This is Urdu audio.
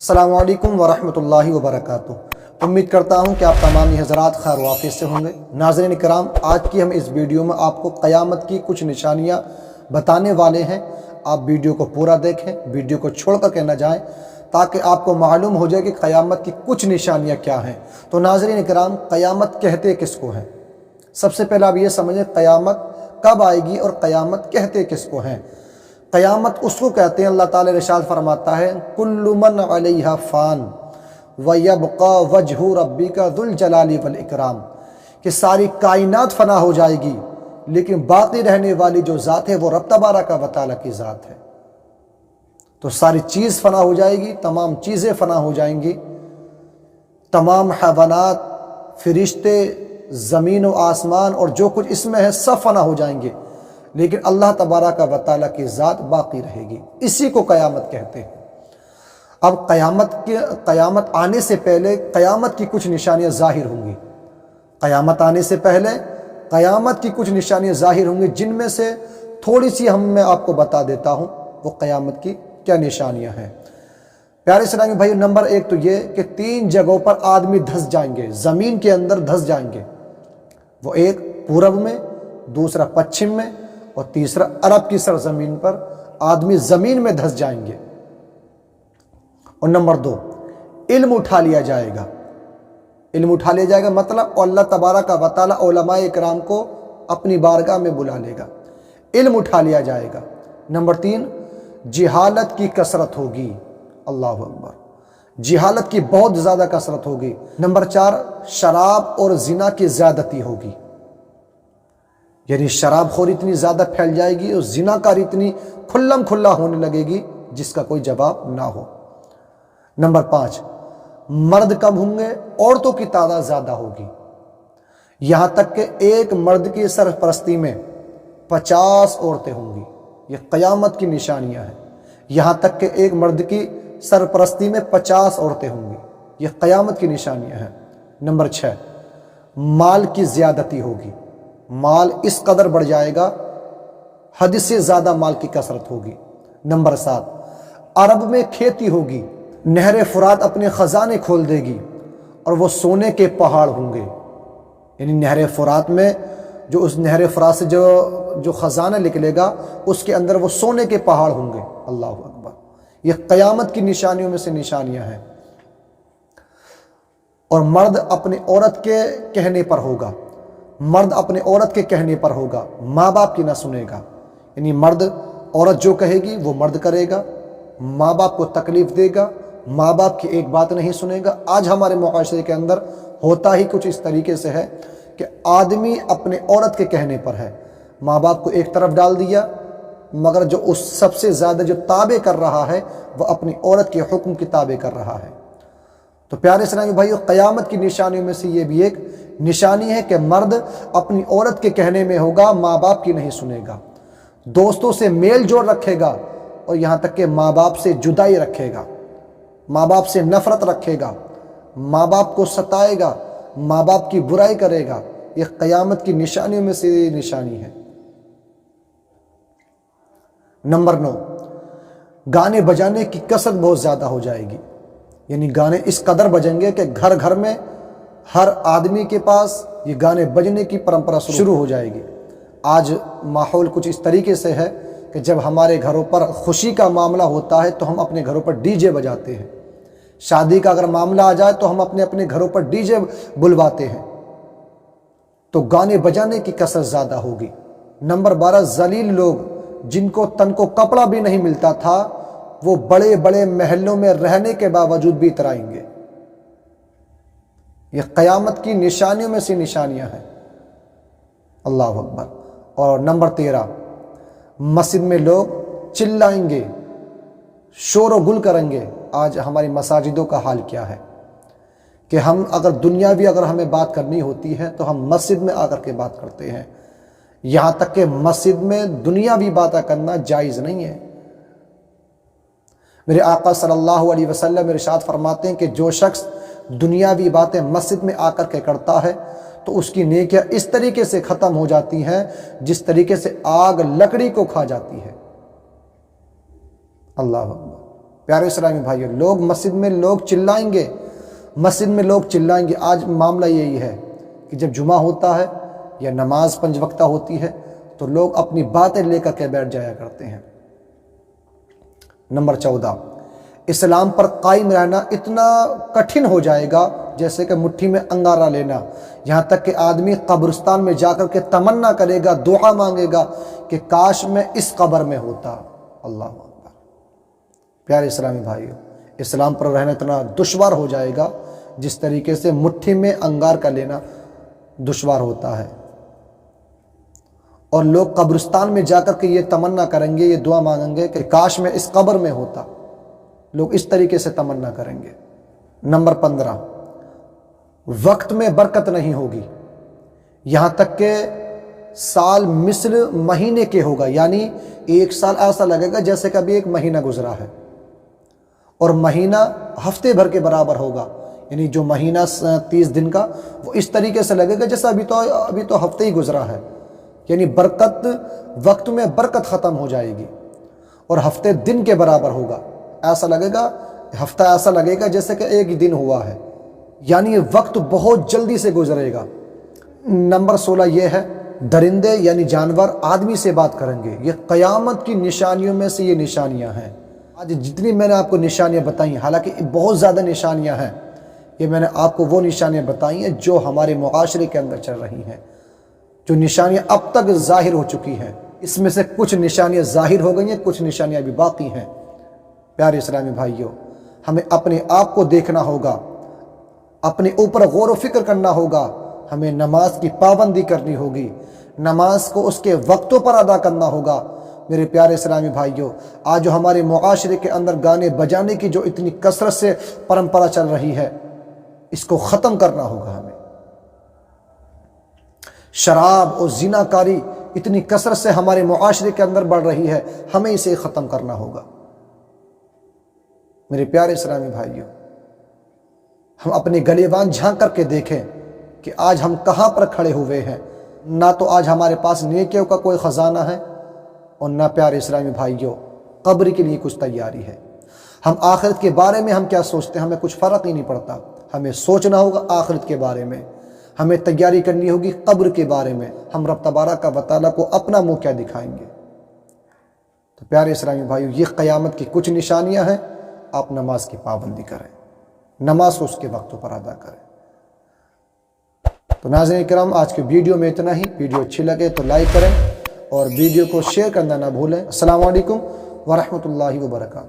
السلام علیکم ورحمۃ اللہ وبرکاتہ۔ امید کرتا ہوں کہ آپ تمام حضرات خیر و عافیت سے ہوں گے۔ ناظرین کرام، آج کی ہم اس ویڈیو میں آپ کو قیامت کی کچھ نشانیاں بتانے والے ہیں۔ آپ ویڈیو کو پورا دیکھیں، ویڈیو کو چھوڑ کر کے نہ جائیں، تاکہ آپ کو معلوم ہو جائے کہ قیامت کی کچھ نشانیاں کیا ہیں۔ تو ناظرین کرام، قیامت کہتے کس کو ہیں؟ سب سے پہلے آپ یہ سمجھیں قیامت کب آئے گی اور قیامت کہتے کس کو ہیں۔ قیامت اس کو کہتے ہیں، اللہ تعالی ارشاد فرماتا ہے کل من علیہا فان ویبقی وجہ ربک ذو الجلال والاکرام، کہ ساری کائنات فنا ہو جائے گی لیکن باقی رہنے والی جو ذات ہے وہ رب تبارک و تعالیٰ کی ذات ہے۔ تو ساری چیز فنا ہو جائے گی، تمام چیزیں فنا ہو جائیں گی، تمام حیوانات، فرشتے، زمین و آسمان اور جو کچھ اس میں ہے سب فنا ہو جائیں گے، لیکن اللہ تبارک و تعالیٰ کی ذات باقی رہے گی۔ اسی کو قیامت کہتے ہیں۔ اب قیامت آنے سے پہلے قیامت کی کچھ نشانیاں ظاہر ہوں گی۔ قیامت آنے سے پہلے قیامت کی کچھ نشانیاں ظاہر ہوں گی، جن میں سے تھوڑی سی میں آپ کو بتا دیتا ہوں وہ قیامت کی کیا نشانیاں ہیں۔ پیارے اسلامی بھائی، نمبر ایک تو یہ کہ 3 جگہوں پر آدمی دھس جائیں گے، زمین کے اندر دھس جائیں گے۔ وہ ایک پورب میں، دوسرا پچھم میں، اور تیسرا عرب کی سرزمین پر آدمی زمین میں دھس جائیں گے۔ اور نمبر 2، علم اٹھا لیا جائے گا۔ علم اٹھا لیا جائے گا مطلب اللہ تبارک و تعالیٰ علماء اکرام کو اپنی بارگاہ میں بلا لے گا، علم اٹھا لیا جائے گا۔ نمبر 3، جہالت کی کثرت ہوگی۔ اللہ اکبر، جہالت کی بہت زیادہ کثرت ہوگی۔ نمبر 4، شراب اور زنا کی زیادتی ہوگی، یعنی شراب خوری اتنی زیادہ پھیل جائے گی اور زنا کاری اتنی کھلم کھلا ہونے لگے گی جس کا کوئی جواب نہ ہو۔ نمبر 5، مرد کم ہوں گے، عورتوں کی تعداد زیادہ ہوگی، یہاں تک کہ ایک مرد کی سرپرستی میں 50 عورتیں ہوں گی۔ یہ قیامت کی نشانیاں ہیں، یہاں تک کہ ایک مرد کی سرپرستی میں 50 عورتیں ہوں گی، یہ قیامت کی نشانیاں ہیں۔ نمبر 6، مال کی زیادتی ہوگی، مال اس قدر بڑھ جائے گا، حد سے زیادہ مال کی کثرت ہوگی۔ نمبر 7، عرب میں کھیتی ہوگی، نہر فرات اپنے خزانے کھول دے گی اور وہ سونے کے پہاڑ ہوں گے، یعنی نہر فرات میں جو اس نہر فرات سے جو خزانہ نکلے گا اس کے اندر وہ سونے کے پہاڑ ہوں گے۔ اللہ اکبر، یہ قیامت کی نشانیوں میں سے نشانیاں ہیں۔ اور مرد اپنے عورت کے کہنے پر ہوگا، مرد اپنے عورت کے کہنے پر ہوگا، ماں باپ کی نہ سنے گا، یعنی مرد عورت جو کہے گی وہ مرد کرے گا، ماں باپ کو تکلیف دے گا، ماں باپ کی ایک بات نہیں سنے گا۔ آج ہمارے معاشرے کے اندر ہوتا ہی کچھ اس طریقے سے ہے کہ آدمی اپنے عورت کے کہنے پر ہے، ماں باپ کو ایک طرف ڈال دیا، مگر جو اس سب سے زیادہ جو تابع کر رہا ہے وہ اپنی عورت کے حکم کی تابع کر رہا ہے۔ تو پیارے اسلامی بھائیو، قیامت کی نشانیوں میں سے یہ بھی ایک نشانی ہے کہ مرد اپنی عورت کے کہنے میں ہوگا، ماں باپ کی نہیں سنے گا، دوستوں سے میل جوڑ رکھے گا اور یہاں تک کہ ماں باپ سے جدائی رکھے گا، ماں باپ سے نفرت رکھے گا، ماں باپ کو ستائے گا، ماں باپ کی برائی کرے گا۔ یہ قیامت کی نشانیوں میں سے نشانی ہے۔ نمبر 9، گانے بجانے کی کثرت بہت زیادہ ہو جائے گی، یعنی گانے اس قدر بجیں گے کہ گھر گھر میں ہر آدمی کے پاس یہ گانے بجنے کی پرمپرا شروع ہو جائے گی۔ آج ماحول کچھ اس طریقے سے ہے کہ جب ہمارے گھروں پر خوشی کا معاملہ ہوتا ہے تو ہم اپنے گھروں پر ڈی جے بجاتے ہیں، شادی کا اگر معاملہ آ جائے تو ہم اپنے گھروں پر ڈی جے بلواتے ہیں، تو گانے بجانے کی کثرت زیادہ ہوگی۔ نمبر 12، ذلیل لوگ جن کو تن کو کپڑا بھی نہیں ملتا تھا وہ بڑے بڑے محلوں میں رہنے کے باوجود بھی اترائیں گے۔ یہ قیامت کی نشانیوں میں سے نشانیاں ہیں۔ اللہ اکبر۔ اور نمبر 13، مسجد میں لوگ چلائیں گے، شور و گل کریں گے۔ آج ہماری مساجدوں کا حال کیا ہے کہ ہم اگر دنیاوی ہمیں بات کرنی ہوتی ہے تو ہم مسجد میں آ کر کے بات کرتے ہیں، یہاں تک کہ مسجد میں دنیاوی باتیں کرنا جائز نہیں ہے۔ میرے آقا صلی اللہ علیہ وسلم ارشاد فرماتے ہیں کہ جو شخص دنیاوی باتیں مسجد میں آ کر کے کرتا ہے تو اس کی نیکیاں اس طریقے سے ختم ہو جاتی ہیں جس طریقے سے آگ لکڑی کو کھا جاتی ہے۔ اللہ اکبر۔ پیارے اسلامی بھائیوں، لوگ مسجد میں لوگ چلائیں گے، آج معاملہ یہی ہے کہ جب جمعہ ہوتا ہے یا نماز 5 وقتہ ہوتی ہے تو لوگ اپنی باتیں لے کر کے بیٹھ جایا کرتے ہیں۔ نمبر 14، اسلام پر قائم رہنا اتنا کٹھن ہو جائے گا جیسے کہ مٹھی میں انگارہ لینا، یہاں تک کہ آدمی قبرستان میں جا کر کے تمنا کرے گا، دعا مانگے گا کہ کاش میں اس قبر میں ہوتا۔ اللہ اکبر۔ پیارے اسلامی بھائیو، اسلام پر رہنا اتنا دشوار ہو جائے گا جس طریقے سے مٹھی میں انگار کا لینا دشوار ہوتا ہے، اور لوگ قبرستان میں جا کر کے یہ تمنا کریں گے، یہ دعا مانگیں گے کہ کاش میں اس قبر میں ہوتا۔ لوگ اس طریقے سے تمنا کریں گے۔ نمبر 15، وقت میں برکت نہیں ہوگی، یہاں تک کہ سال مثل مہینے کے ہوگا، یعنی ایک سال ایسا لگے گا جیسے کہ ابھی ایک مہینہ گزرا ہے، اور مہینہ ہفتے بھر کے برابر ہوگا، یعنی جو مہینہ 30 دن کا وہ اس طریقے سے لگے گا جیسا ابھی تو ہفتے ہی گزرا ہے، یعنی وقت میں برکت ختم ہو جائے گی، اور ہفتے دن کے برابر ہوگا، ایسا لگے گا، ہفتہ ایسا لگے گا جیسے کہ ایک ہی دن ہوا ہے، یعنی وقت بہت جلدی سے گزرے گا۔ نمبر 16 یہ ہے، درندے یعنی جانور آدمی سے بات کریں گے، یہ قیامت کی نشانیوں میں سے یہ نشانیاں ہیں۔ آج جتنی میں نے آپ کو نشانیاں بتائی، حالانکہ بہت زیادہ نشانیاں ہیں، یہ میں نے آپ کو وہ نشانیاں بتائی ہیں جو ہمارے معاشرے کے اندر چل رہی ہیں، جو نشانیاں اب تک ظاہر ہو چکی ہیں۔ اس میں سے کچھ نشانیاں ظاہر ہو گئی ہیں، کچھ نشانیاں بھی باقی ہیں۔ پیارے اسلامی بھائیوں، ہمیں اپنے آپ کو دیکھنا ہوگا، اپنے اوپر غور و فکر کرنا ہوگا، ہمیں نماز کی پابندی کرنی ہوگی، نماز کو اس کے وقتوں پر ادا کرنا ہوگا۔ میرے پیارے اسلامی بھائیوں، آج جو ہمارے معاشرے کے اندر گانے بجانے کی جو اتنی کثرت سے پرمپرا چل رہی ہے، اس کو ختم کرنا ہوگا ہمیں۔ شراب اور زنا کاری اتنی کثرت سے ہمارے معاشرے کے اندر بڑھ رہی ہے، ہمیں اسے ختم کرنا ہوگا۔ میرے پیارے اسلامی بھائیوں، ہم اپنے گریبان جھانک کر کے دیکھیں کہ آج ہم کہاں پر کھڑے ہوئے ہیں۔ نہ تو آج ہمارے پاس نیکیوں کا کوئی خزانہ ہے، اور نہ پیارے اسلامی بھائیوں قبر کے لیے کچھ تیاری ہے۔ ہم آخرت کے بارے میں ہم کیا سوچتے ہیں، ہمیں کچھ فرق ہی نہیں پڑتا۔ ہمیں سوچنا ہوگا آخرت کے بارے میں، ہمیں تیاری کرنی ہوگی قبر کے بارے میں، ہم رب تبارک و تعالیٰ کو اپنا منہ کیا دکھائیں گے۔ تو پیارے اسلامی بھائیوں، یہ قیامت کی کچھ نشانیاں ہیں، آپ نماز کی پابندی کریں، نماز کو اس کے وقتوں پر ادا کریں۔ تو ناظرین کرام، آج کی ویڈیو میں اتنا ہی۔ ویڈیو اچھی لگے تو لائک کریں اور ویڈیو کو شیئر کرنا نہ بھولیں۔ السلام علیکم ورحمۃ اللہ وبرکاتہ۔